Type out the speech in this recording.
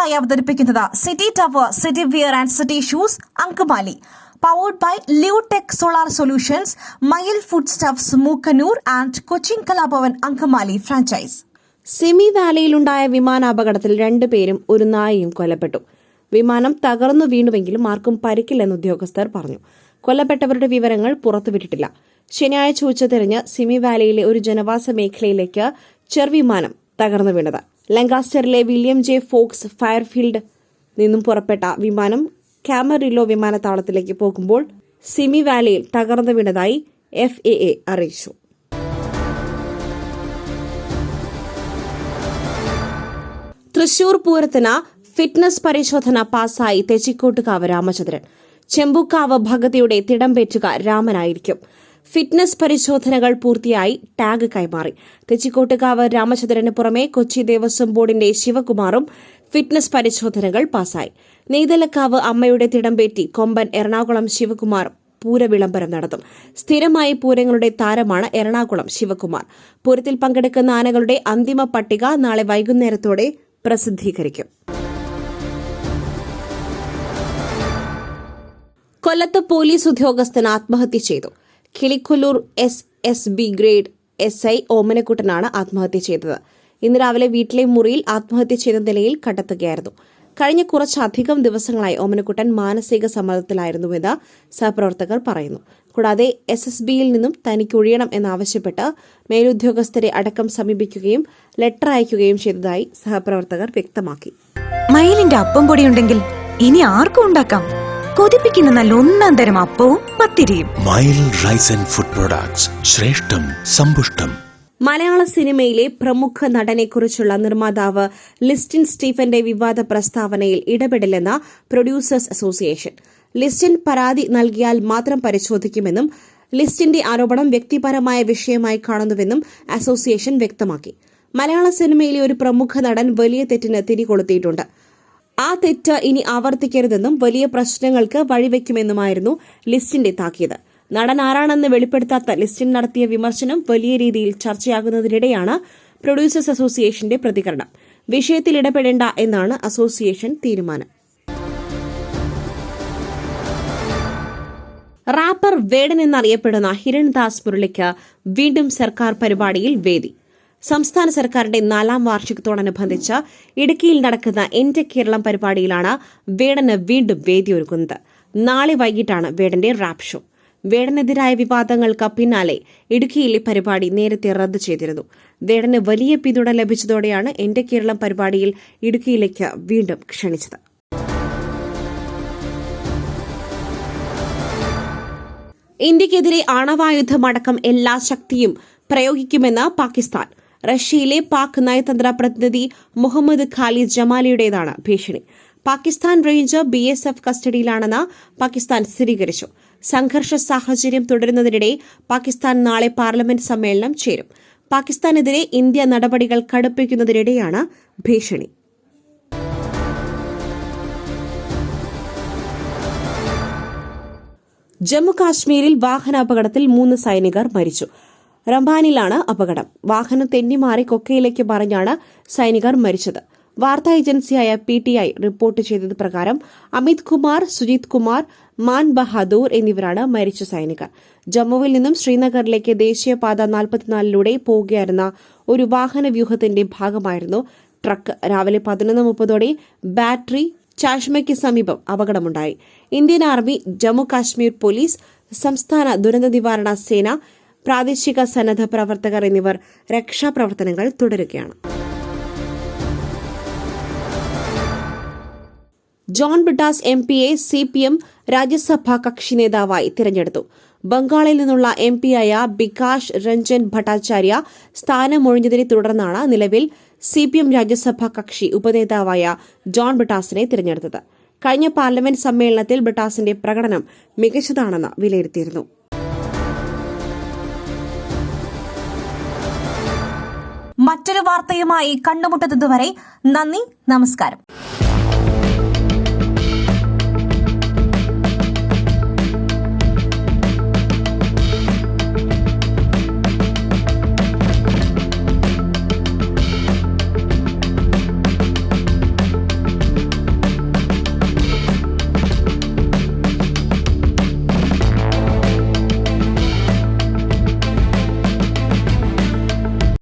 നിങ്ങൾക്കായി അവതരിപ്പിക്കുന്നത് city tower, city wear and city shoes, Angamaly. Powered by Leotech solar solutions, Mayil food stuffs, Mookkannoor and Cochin Kalabhavan Angamaly franchise. സിമി വാലിയിലുണ്ടായ വിമാനാപകടത്തിൽ 2 പേരും ഒരു നായയും കൊല്ലപ്പെട്ടു. വിമാനം തകർന്നു വീണുവെങ്കിലും ആർക്കും പരിക്കില്ലെന്ന് ഉദ്യോഗസ്ഥർ പറഞ്ഞു. കൊല്ലപ്പെട്ടവരുടെ വിവരങ്ങൾ പുറത്തുവിട്ടിട്ടില്ല. ശനിയാഴ്ച ഉച്ചതിരിഞ്ഞ് സിമി വാലിയിലെ ഒരു ജനവാസ മേഖലയിലേക്ക് ചെറുവിമാനം തകർന്നു വീണത്. ലങ്കാസ്റ്ററിലെ വില്യം ജെ ഫോക്സ് ഫയർഫീൽഡ് നിന്നും പുറപ്പെട്ട വിമാനം കാമറില്ലോ വിമാനത്താവളത്തിലേക്ക് പോകുമ്പോൾ സിമി വാലിയിൽ തകർന്നു വീണതായി FAA അറിയിച്ചു. തൃശൂർ പൂരത്തിന് ഫിറ്റ്നസ് പരിശോധന പാസായി തെച്ചിക്കോട്ടുകാവ് രാമചന്ദ്രൻ. ചെമ്പൂക്കാവ് ഭഗതിയുടെ തിടമ്പേറ്റുക രാമനായിരിക്കും. ഫിറ്റ്നസ് പരിശോധനകൾ പൂർത്തിയായി ടാഗ് കൈമാറി. തെച്ചിക്കോട്ടുകാവ് രാമചന്ദ്രന് പുറമെ കൊച്ചി ദേവസ്വം ബോർഡിന്റെ ശിവകുമാറും ഫിറ്റ്നസ് പരിശോധനകൾ പാസായി. നെയ്തലക്കാവ് അമ്മയുടെ തിടമ്പേറ്റി കൊമ്പൻ എറണാകുളം ശിവകുമാർ പൂരവിളംബരം നടത്തും. സ്ഥിരമായി പൂരങ്ങളുടെ താരമാണ് എറണാകുളം ശിവകുമാർ. പൂരത്തിൽ പങ്കെടുക്കുന്ന ആനകളുടെ അന്തിമ പട്ടിക നാളെ വൈകുന്നേരത്തോടെ പ്രസിദ്ധീകരിക്കും. കൊല്ലത്ത് പോലീസ് ഉദ്യോഗസ്ഥൻ ആത്മഹത്യ ചെയ്തു. കിളിക്കൊല്ലൂർ SSB ഗ്രേഡ് SI ഓമനക്കുട്ടനാണ് ആത്മഹത്യ ചെയ്തത്. ഇന്ന് രാവിലെ വീട്ടിലെ മുറിയിൽ ആത്മഹത്യ ചെയ്ത നിലയിൽ കണ്ടെത്തുകയായിരുന്നു. കഴിഞ്ഞ കുറച്ചധികം ദിവസങ്ങളായി ഓമനക്കുട്ടൻ മാനസിക സമ്മർദ്ദത്തിലായിരുന്നുവെന്ന് സഹപ്രവർത്തകർ പറയുന്നു. കൂടാതെ SSBയിൽ നിന്നും തനിക്ക് ഒഴിയണം എന്നാവശ്യപ്പെട്ട് മേലുദ്യോഗസ്ഥരെ അടക്കം സമീപിക്കുകയും ലെറ്റർ അയക്കുകയും ചെയ്തതായി സഹപ്രവർത്തകർ വ്യക്തമാക്കി. മയിലിന്റെ അപ്പം പൊടിയുണ്ടെങ്കിൽ ഇനി ആർക്കും ഉണ്ടാക്കാം. കൊതിപ്പിക്കുന്ന നല്ല ഒന്നാം തരം അപ്പവും പത്തിരിയും. മയിൽ റൈസ് ആൻഡ് ഫുഡ് പ്രൊഡക്ട്സ്, ശ്രേഷ്ഠം സമ്പുഷ്ടം. മലയാള സിനിമയിലെ പ്രമുഖ നടനെക്കുറിച്ചുള്ള നിർമ്മാതാവ് ലിസ്റ്റിൻ സ്റ്റീഫന്റെ വിവാദ പ്രസ്താവനയിൽ ഇടപെടില്ലെന്ന് പ്രൊഡ്യൂസേഴ്സ് അസോസിയേഷൻ. ലിസ്റ്റിൻ പരാതി നൽകിയാൽ മാത്രം പരിശോധിക്കുമെന്നും ലിസ്റ്റിന്റെ ആരോപണം വ്യക്തിപരമായ വിഷയമായി കാണുന്നുവെന്നും അസോസിയേഷൻ വ്യക്തമാക്കി. മലയാള സിനിമയിലെ ഒരു പ്രമുഖ നടൻ വലിയ തെറ്റിന് തിരികൊളുത്തിയിട്ടുണ്ട്. ആ തെറ്റ് ഇനി ആവർത്തിക്കരുതെന്നും വലിയ പ്രശ്നങ്ങൾക്ക് വഴിവെക്കുമെന്നുമായിരുന്നു ലിസ്റ്റിന്റെ താക്കീത്. നടൻ ആരാണെന്ന് വെളിപ്പെടുത്താത്ത ലിസ്റ്റിൻ നടത്തിയ വിമർശനം വലിയ രീതിയിൽ ചർച്ചയാകുന്നതിനിടെയാണ് പ്രൊഡ്യൂസേഴ്സ് അസോസിയേഷന്റെ പ്രതികരണം. വിഷയത്തിൽ ഇടപെടേണ്ട എന്നാണ് അസോസിയേഷൻ തീരുമാനം. റാപ്പർ വേടൻ എന്നറിയപ്പെടുന്ന ഹിരൺദാസ് മുരളിക്ക് വീണ്ടും സർക്കാർ പരിപാടിയിൽ വേദി. സംസ്ഥാന സർക്കാരിന്റെ 4ാം വാർഷികത്തോടനുബന്ധിച്ച് ഇടുക്കിയിൽ നടക്കുന്ന എന്റെ കേരളം പരിപാടിയിലാണ് വേടന് വീണ്ടും വേദിയൊരുക്കുന്നത്. നാളെ വൈകിട്ടാണ് വേടന്റെ റാപ്പ് ഷോ. വേടനെതിരായ വിവാദങ്ങൾക്ക് പിന്നാലെ ഇടുക്കിയിലെ പരിപാടി നേരത്തെ റദ്ദു ചെയ്തിരുന്നു. വേടന് വലിയ പിന്തുണ ലഭിച്ചതോടെയാണ് എന്റെ കേരളം പരിപാടിയിൽ ഇടുക്കിയിലേക്ക് വീണ്ടും ക്ഷണിച്ചത്. ഇന്ത്യക്കെതിരെ ആണവായുധമടക്കം എല്ലാ ശക്തിയും പ്രയോഗിക്കുമെന്ന് പാകിസ്ഥാൻ. റഷ്യയിലെ പാക് നയതന്ത്ര പ്രതിനിധി മുഹമ്മദ് ഖാലിദ് ജമാലിയുടേതാണ് ഭീഷണി. പാകിസ്ഥാൻ റേഞ്ചർ BSF കസ്റ്റഡിയിലാണെന്ന് പാകിസ്ഥാൻ സ്ഥിരീകരിച്ചു. സംഘർഷ സാഹചര്യം തുടരുന്നതിനിടെ പാകിസ്ഥാൻ നാളെ പാർലമെന്റ് സമ്മേളനം ചേരും. പാകിസ്ഥാനെതിരെ ഇന്ത്യ നടപടികൾ കടുപ്പിക്കുന്നതിനിടെയാണ് ഭീഷണി. ജമ്മുകാശ്മീരിൽ വാഹനാപകടത്തിൽ 3 സൈനികർ മരിച്ചു. റംബാനിലാണ് അപകടം. വാഹനം തെന്നിമാറി കൊക്കയിലേക്ക് മറിഞ്ഞാണ് സൈനികർ മരിച്ചത്. വാർത്താ ഏജൻസിയായ PTI റിപ്പോർട്ട് ചെയ്തത് പ്രകാരം അമിത് കുമാർ, സുജിത് കുമാർ, മാൻ ബഹാദൂർ എന്നിവരാണ് മരിച്ച സൈനികർ. ജമ്മുവിൽ നിന്നും ശ്രീനഗറിലേക്ക് ദേശീയപാത 44-ലൂടെ പോകുകയായിരുന്ന ഒരു വാഹന വ്യൂഹത്തിന്റെ ഭാഗമായിരുന്നു ട്രക്ക്. രാവിലെ 11:30ഓടെ ബാറ്ററി ചാഷ്മയ്ക്ക് സമീപം അപകടമുണ്ടായി. Indian army, Jammu Kashmir police, സംസ്ഥാന ദുരന്ത നിവാരണ സേന, പ്രാദേശിക സന്നദ്ധ പ്രവർത്തകർ എന്നിവർ രക്ഷാപ്രവർത്തനങ്ങൾ തുടരുകയാണ്. ജോൺ ബ്രിട്ടാസ് MPയെ CPM രാജ്യസഭാ കക്ഷി നേതാവായി തിരഞ്ഞെടുത്തു. ബംഗാളിൽ നിന്നുള്ള MPയായ ബികാഷ് രഞ്ജൻ ഭട്ടാചാര്യ സ്ഥാനമൊഴിഞ്ഞതിനെ തുടർന്നാണ് നിലവിൽ CPM രാജ്യസഭാ കക്ഷി ഉപനേതാവായ ജോൺ ബ്രിട്ടാസിനെ തിരഞ്ഞെടുത്തത്. കഴിഞ്ഞ പാർലമെന്റ് സമ്മേളനത്തിൽ ബ്രിട്ടാസിന്റെ പ്രകടനം മികച്ചതാണെന്ന് വിലയിരുത്തിയിരുന്നു. മറ്റൊരു വാർത്തയുമായി കണ്ടുമുട്ടുന്നതുവരെ നന്ദി, നമസ്കാരം.